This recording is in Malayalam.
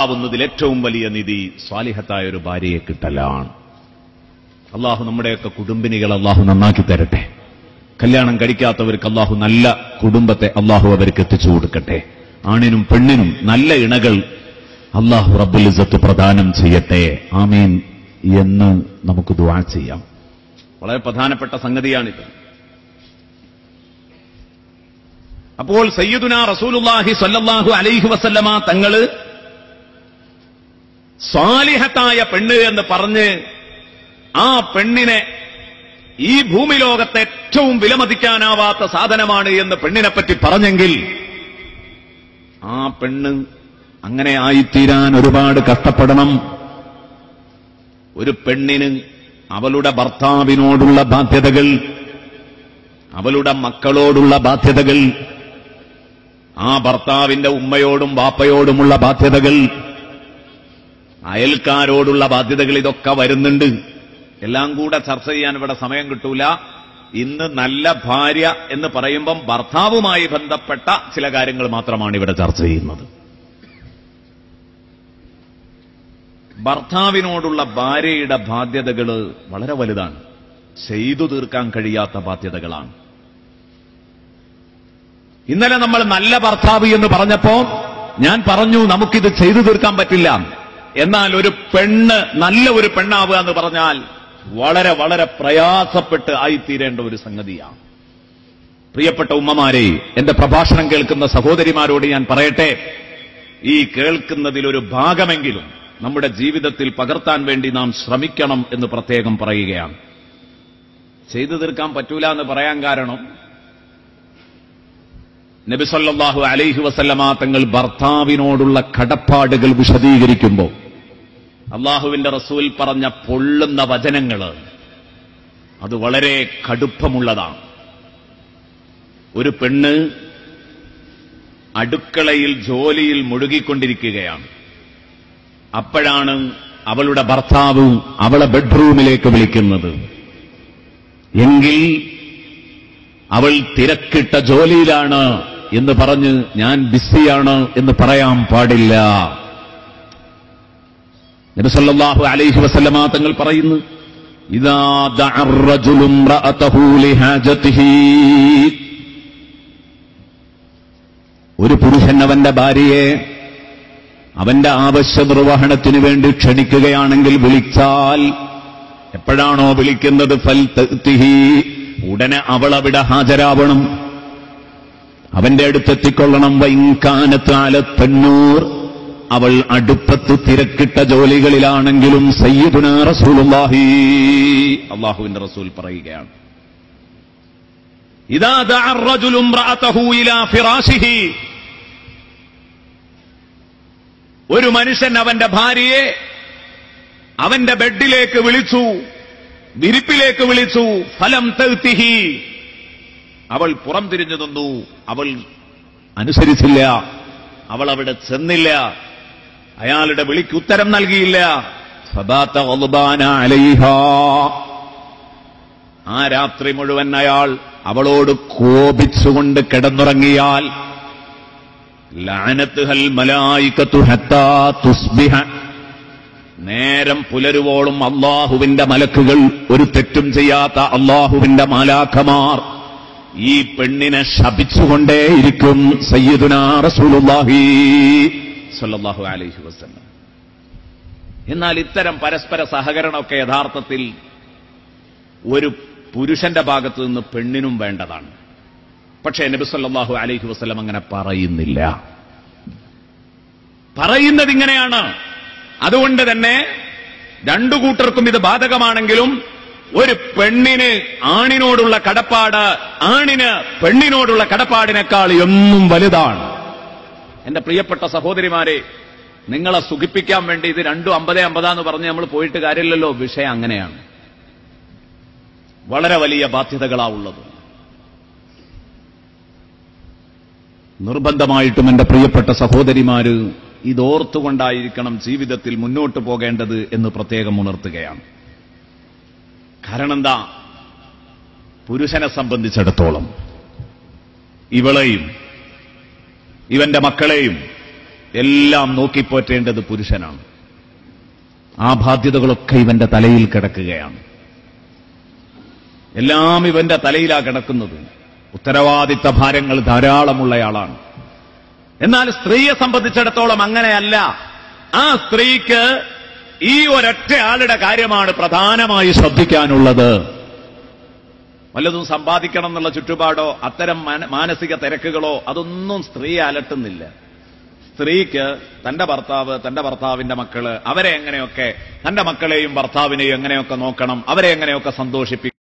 ആവുന്നതിൽ ഏറ്റവും വലിയ നിധി സ്വാലിഹത്തായ ഒരു ഭാര്യയെ കിട്ടലാണ്. അള്ളാഹു നമ്മുടെയൊക്കെ കുടുംബിനികൾ അള്ളാഹു നന്നാക്കി തരട്ടെ. കല്യാണം കഴിക്കാത്തവർക്ക് അള്ളാഹു നല്ല കുടുംബത്തെ അള്ളാഹു അവർക്ക് എത്തിച്ചു കൊടുക്കട്ടെ. ആണിനും പെണ്ണിനും നല്ല ഇണകൾ അള്ളാഹു റബ്ബുൽ ഇസ്സത്ത് പ്രദാനം ചെയ്യട്ടെ. ആമീൻ എന്ന് നമുക്ക് ദുആ ചെയ്യാം. വളരെ പ്രധാനപ്പെട്ട സംഗതിയാണിത്. അപ്പോൾ സയ്യിദുനാ റസൂലുള്ളാഹി സ്വല്ലല്ലാഹു അലൈഹി വസല്ലമ തങ്ങള് സ്വാലിഹത്തായ പെണ്ണ് എന്ന് പറഞ്ഞ് ആ പെണ്ണിനെ ഈ ഭൂമിലോകത്തെ ഏറ്റവും വിലമതിക്കാനാവാത്ത സാധനമാണ് എന്ന് പെണ്ണിനെപ്പറ്റി പറഞ്ഞെങ്കിൽ ആ പെണ്ണ് അങ്ങനെ ആയിത്തീരാൻ ഒരുപാട് കഷ്ടപ്പെടണം. ഒരു പെണ്ണിന് അവളുടെ ഭർത്താവിനോടുള്ള ബാധ്യതകൾ, അവളുടെ മക്കളോടുള്ള ബാധ്യതകൾ, ആ ഭർത്താവിന്റെ ഉമ്മയോടും ബാപ്പയോടുമുള്ള ബാധ്യതകൾ, അയൽക്കാരോടുള്ള ബാധ്യതകൾ, ഇതൊക്കെ വരുന്നുണ്ട്. എല്ലാം കൂടെ ചർച്ച ചെയ്യാൻ ഇവിടെ സമയം കിട്ടൂല. ഇന്ന് നല്ല ഭാര്യ എന്ന് പറയുമ്പം ഭർത്താവുമായി ബന്ധപ്പെട്ട ചില കാര്യങ്ങൾ മാത്രമാണ് ഇവിടെ ചർച്ച ചെയ്യുന്നത്. ഭർത്താവിനോടുള്ള ഭാര്യയുടെ ബാധ്യതകൾ വളരെ വലുതാണ്. ചെയ്തു തീർക്കാൻ കഴിയാത്ത ബാധ്യതകളാണ്. ഇന്നലെ നമ്മൾ നല്ല ഭർത്താവ് എന്ന് പറഞ്ഞപ്പോ ഞാൻ പറഞ്ഞു നമുക്കിത് ചെയ്തു തീർക്കാൻ പറ്റില്ല. എന്നാൽ ഒരു പെണ്ണ് നല്ല ഒരു പെണ്ണാവുക എന്ന് പറഞ്ഞാൽ വളരെ വളരെ പ്രയാസപ്പെട്ട് ആയിത്തീരേണ്ട ഒരു സംഗതിയാണ്. പ്രിയപ്പെട്ട ഉമ്മമാരെ, എന്റെ പ്രഭാഷണം കേൾക്കുന്ന സഹോദരിമാരോട് ഞാൻ പറയട്ടെ, ഈ കേൾക്കുന്നതിലൊരു ഭാഗമെങ്കിലും നമ്മുടെ ജീവിതത്തിൽ പകർത്താൻ വേണ്ടി നാം ശ്രമിക്കണം എന്ന് പ്രത്യേകം പറയുകയാണ്. ചെയ്തു തീർക്കാൻ പറ്റൂല എന്ന് പറയാൻ കാരണം നബി സല്ലല്ലാഹു അലൈഹി വസല്ലമ തങ്ങൾ ഭർത്താവിനോടുള്ള കടപ്പാടുകൾ വിശദീകരിക്കുമ്പോൾ അള്ളാഹുവിന്റെ റസൂൽ പറഞ്ഞ പൊള്ളുന്ന വചനങ്ങള് അത് വളരെ കടുപ്പമുള്ളതാണ്. ഒരു പെണ്ണ് അടുക്കളയിൽ ജോലിയിൽ മുഴുകിക്കൊണ്ടിരിക്കുകയാണ്. അപ്പോഴാണ് അവളുടെ ഭർത്താവ് അവളെ ബെഡ്റൂമിലേക്ക് വിളിക്കുന്നത് എങ്കിൽ അവൾ തിരക്കിട്ട ജോലിയിലാണ് എന്ന് പറഞ്ഞ് ഞാൻ ബിസിയാണ് എന്ന് പറയാൻ പാടില്ല. നബി സല്ലല്ലാഹു അലൈഹി വസല്ലമ തങ്ങൾ പറയുന്നു, ഇദാ ദഅ റജുലു ഇംറഅതഹു ലിഹാജതിഹി, ഒരു പുരുഷൻ അവന്റെ ഭാര്യയെ അവന്റെ ആവശ്യ നിർവഹണത്തിന് വേണ്ടി ക്ഷണിക്കുകയാണെങ്കിൽ വിളിച്ചാൽ, എപ്പോഴാണോ വിളിക്കുന്നത് ഫൽതഅതിഹി, ഉടനെ അവൾ അവിടെ ഹാജരാവണം, അവന്റെ അടുത്തെത്തിക്കൊള്ളണം. വഇൻകാനത് അല തന്നൂർ, അവൾ അടുപ്പത്ത് തിരക്കിട്ട ജോലികളിലാണെങ്കിലും സയ്യിദുനാ റസൂലുള്ളാഹി, അല്ലാഹുവിന്റെ റസൂൽ പറയുകയാണ്, ഇദാ ദഅ അർ-റജുലു ഇംറഅതഹു ഇലാ ഫിറാശിഹി, ഒരു മനുഷ്യൻ അവന്റെ ഭാര്യയെ അവന്റെ ബെഡിലേക്ക് വിളിച്ചു, വിരിപ്പിലേക്ക് വിളിച്ചു, ഫലം തഅതിഹി, അവൾ പുറം തിരിഞ്ഞു നിന്നു, അവൾ അനുസരിച്ചില്ല, അവൾ അവിടെ ചെന്നില്ല, അയാളുടെ വിളിക്ക് ഉത്തരം നൽകിയില്ല. ഫബാത ഗൾബാന അലൈഹാ, ആ രാത്രി മുഴുവൻ അയാൾ അവളോട് കോപിച്ചുകൊണ്ട് കിടന്നുറങ്ങിയാൽ, ലഅനത്തുഹൽ മലായികതു ഹത്താ തുസ്ബിഹ, നേരം പുലരുവോളം അള്ളാഹുവിന്റെ മലക്കുകൾ, ഒരു തെറ്റും ചെയ്യാത്ത അള്ളാഹുവിന്റെ മാലാഖമാർ ഈ പെണ്ണിനെ ശപിച്ചുകൊണ്ടേയിരിക്കും. സയ്യിദുനാ റസൂലുള്ളാഹി സ്വല്ലല്ലാഹു അലൈഹി വസല്ലം. എന്നാൽ ഇത്തരം പരസ്പര സഹകരണമൊക്കെ യഥാർത്ഥത്തിൽ ഒരു പുരുഷന്റെ ഭാഗത്തു നിന്ന് പെണ്ണിനും വേണ്ടതാണ്. പക്ഷേ നബി സല്ലല്ലാഹു അലൈഹി വസല്ലം അങ്ങനെ പറയുന്നില്ല. പറയുന്നത് ഇങ്ങനെയാണ്. അതുകൊണ്ട് തന്നെ രണ്ടു കൂട്ടർക്കും ഇത് ബാധകമാണെങ്കിലും ഒരു പെണ്ണിന് ആണിനോടുള്ള കടപ്പാട് ആണിന് പെണ്ണിനോടുള്ള കടപ്പാടിനേക്കാൾ എന്നും വലുതാണ്. എന്റെ പ്രിയപ്പെട്ട സഹോദരിമാരെ, നിങ്ങളെ സുഖിപ്പിക്കാൻ വേണ്ടി ഇത് 250 എന്ന് പറഞ്ഞ് നമ്മൾ പോയിട്ട് കാര്യമില്ലല്ലോ. വിഷയം അങ്ങനെയാണ്. വളരെ വലിയ ബാധ്യതകളാവുള്ളത്. നിർബന്ധമായിട്ടും എന്റെ പ്രിയപ്പെട്ട സഹോദരിമാര് ഇതോർത്തുകൊണ്ടായിരിക്കണം ജീവിതത്തിൽ മുന്നോട്ട് പോകേണ്ടത് എന്ന് പ്രത്യേകം ഉണർത്തുകയാണ്. കാരണം എന്താ, പുരുഷനെ സംബന്ധിച്ചിടത്തോളം ഇവളെയും ഇവന്റെ മക്കളെയും എല്ലാം നോക്കിപ്പോറ്റേണ്ടത് പുരുഷനാണ്. ആ ബാധ്യതകളൊക്കെ ഇവന്റെ തലയിൽ കിടക്കുകയാണ്. എല്ലാം ഇവന്റെ തലയിലാ കിടക്കുന്നത്. ഉത്തരവാദിത്ത ഭാരങ്ങൾ ധാരാളമുള്ളയാളാണ്. എന്നാൽ സ്ത്രീയെ സംബന്ധിച്ചിടത്തോളം അങ്ങനെയല്ല. ആ സ്ത്രീക്ക് ഈ ഒരൊറ്റ ആളുടെ കാര്യമാണ് പ്രധാനമായി ശ്രദ്ധിക്കാനുള്ളത്. വല്ലതും സമ്പാദിക്കണം എന്നുള്ള ചുറ്റുപാടോ അത്തരം മാനസിക തിരക്കുകളോ അതൊന്നും സ്ത്രീയെ അലട്ടുന്നില്ല. സ്ത്രീക്ക് തന്റെ ഭർത്താവ്, തന്റെ ഭർത്താവിന്റെ മക്കള്, അവരെ എങ്ങനെയൊക്കെ, തന്റെ മക്കളെയും ഭർത്താവിനെയും എങ്ങനെയൊക്കെ നോക്കണം, അവരെ എങ്ങനെയൊക്കെ സന്തോഷിപ്പിക്കണം,